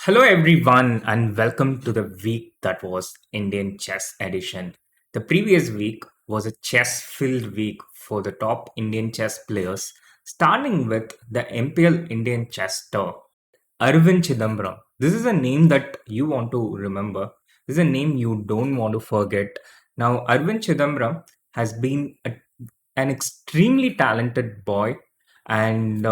Hello, everyone, and welcome to the week that was Indian Chess Edition. The previous week was a chess filled week for the top Indian chess players, starting with the Imperial Indian Chess Tour. Arvind Chidambaram. This is a name that you want to remember. This is a name you don't want to forget. Now, Arvind Chidambaram has been an extremely talented boy, and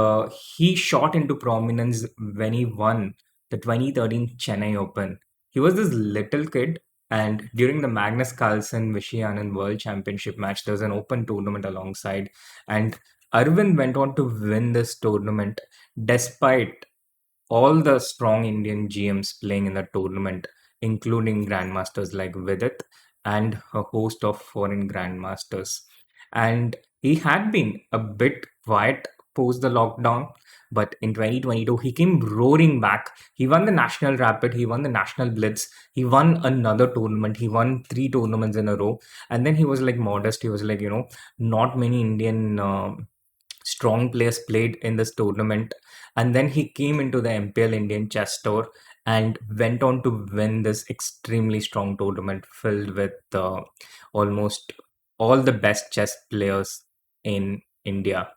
he shot into prominence when he won the 2013 Chennai Open. He was this little kid, and during the Magnus Carlsen Vishy World Championship match, there was an open tournament alongside, and Arvind went on to win this tournament despite all the strong Indian GMs playing in the tournament, including grandmasters like Vidit and a host of foreign grandmasters. And he had been a bit quiet post the lockdown, but in 2022 he came roaring back. He won the National Rapid, he won the National Blitz, he won another tournament, he won three tournaments in a row, and then he was like modest. He was like, not many Indian strong players played in this tournament, and then he came into the MPL Indian Chess Tour and went on to win this extremely strong tournament filled with almost all the best chess players in India.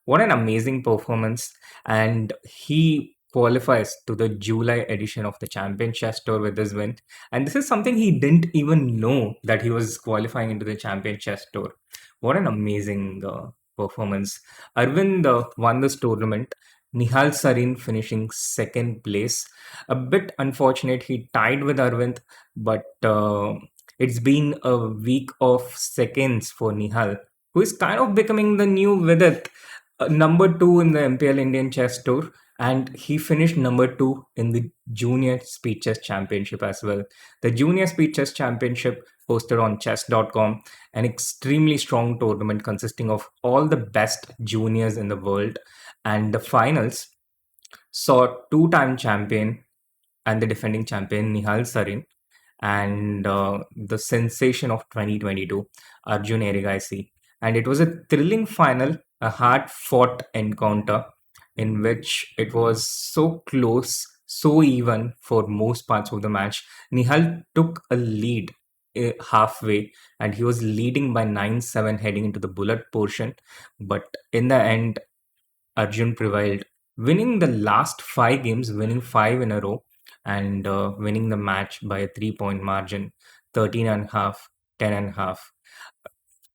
What an amazing performance! And he qualifies to the July edition of the Champion Chess Tour with this win. And this is something he didn't even know, that he was qualifying into the Champion Chess Tour. What an amazing performance. Arvind won this tournament. Nihal Sarin finishing second place. A bit unfortunate, he tied with Arvind, but it's been a week of seconds for Nihal, who is kind of becoming the new Vidit, number two in the MPL Indian Chess Tour, and he finished number two in the Junior Speed Chess Championship as well. The Junior Speed Chess Championship, hosted on chess.com, an extremely strong tournament consisting of all the best juniors in the world, and the finals saw two-time champion and the defending champion Nihal Sarin and the sensation of 2022 Arjun Erigaisi. And it was a thrilling final, a hard-fought encounter in which it was so close, so even for most parts of the match. Nihal took a lead halfway, and he was leading by 9-7 heading into the bullet portion, but in the end Arjun prevailed, winning the last five games, winning five in a row, and winning the match by a 3 point margin, 13 and a half, 10 and a half.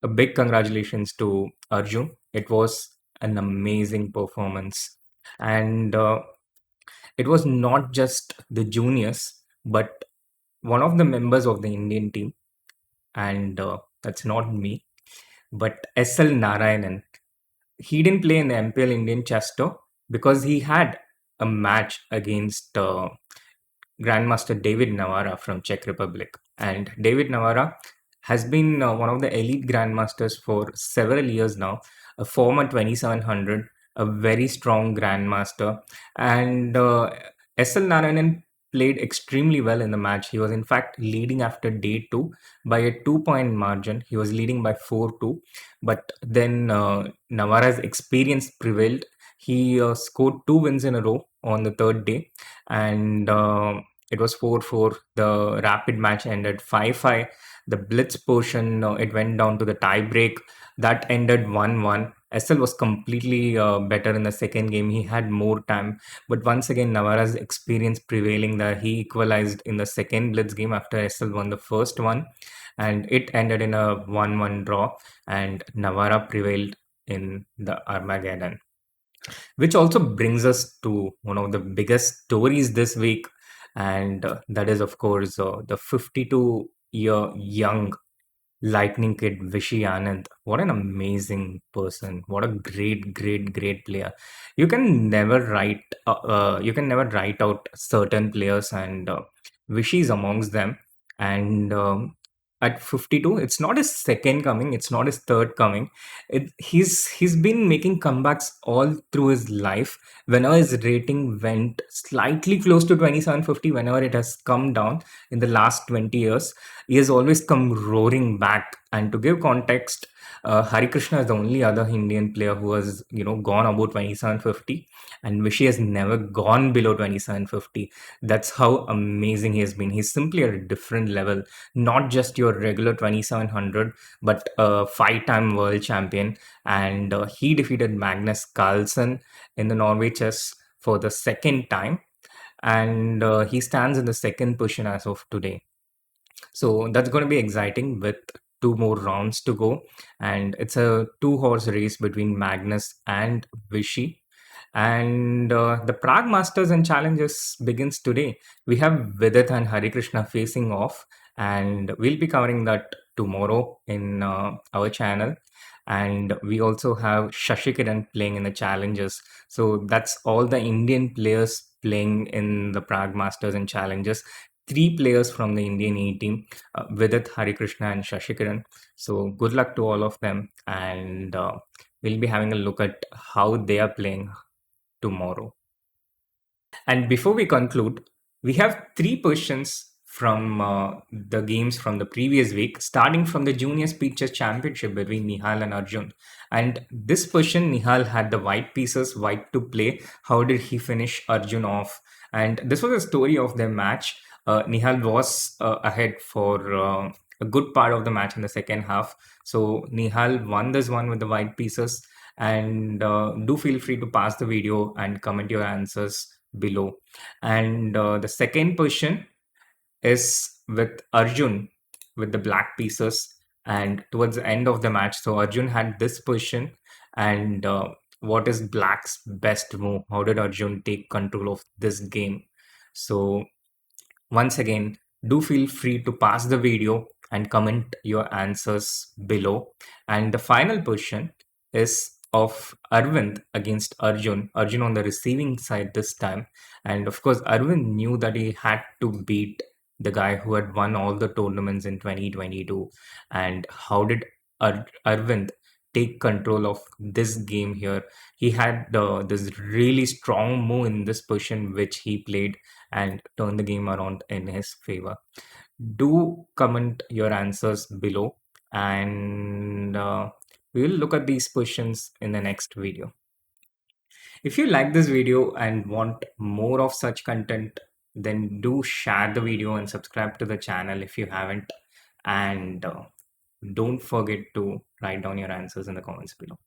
A big congratulations to Arjun. It was an amazing performance. And it was not just the juniors, but one of the members of the Indian team, and that's not me, but SL Narayanan. He didn't play in the MPL Indian Chess Tour because he had a match against Grandmaster David Navara from Czech Republic. And David Navara has been one of the elite grandmasters for several years now, a former 2700, a very strong grandmaster. And SL Narayanan played extremely well in the match. He was, in fact, leading after day two by a 2 point margin. He was leading by 4-2. But then Navara's experience prevailed. He scored two wins in a row on the third day. And it was 4-4. The rapid match ended 5-5. The blitz portion, it went down to the tie break. That ended 1-1. SL was completely better in the second game. He had more time. But once again, Navara's experience prevailing there. He equalized in the second blitz game after SL won the first one. And it ended in a 1-1 draw. And Navara prevailed in the Armageddon. Which also brings us to one of the biggest stories this week, and that is, of course, the 52-year young lightning kid Vishy Anand. What an amazing person! What a great player! You can never write out certain players, and Vishy is amongst them. And at 52, it's not his second coming, it's not his third coming. He's been making comebacks all through his life. Whenever his rating went slightly close to 2750, whenever it has come down in the last 20 years, he has always come roaring back. And to give context, Hari Krishna is the only other Indian player who has, gone about 2750, and Vishy has never gone below 2750. That's how amazing he has been. He's simply at a different level, not just your regular 2700, but a five-time world champion. And he defeated Magnus Carlsen in the Norway chess for the second time, and he stands in the second position as of today. So that's going to be exciting with two more rounds to go. And it's a two-horse race between Magnus and Vishy. And the Prague Masters and Challenges begins today. We have Vidit and Hari Krishna facing off, and we'll be covering that tomorrow in our channel. And we also have Shashikiran playing in the challenges. So that's all the Indian players playing in the Prague Masters and Challenges. Three players from the Indian A team, Vidit, Harikrishna, and Shashikiran. So good luck to all of them, and we'll be having a look at how they are playing tomorrow. And before we conclude, we have three questions from the games from the previous week, starting from the Junior Speed Chess Championship between Nihal and Arjun. And this question, Nihal had the white pieces, white to play. How did he finish Arjun off? And this was a story of their match. Nihal was ahead for a good part of the match in the second half. So Nihal won this one with the white pieces. And do feel free to pass the video and comment your answers below. And the second question is with Arjun with the black pieces, and towards the end of the match. So Arjun had this position, and what is black's best move? How did Arjun take control of this game? So once again, do feel free to pass the video and comment your answers below. And the final question is of Arvind against Arjun. Arjun on the receiving side this time. And of course, Arvind knew that he had to beat the guy who had won all the tournaments in 2022. And how did Arvind take control of this game here? He had this really strong move in this position, which he played and turn the game around in his favor. Do comment your answers below, and we will look at these questions in the next video. If you like this video and want more of such content, then do share the video and subscribe to the channel if you haven't. And don't forget to write down your answers in the comments below.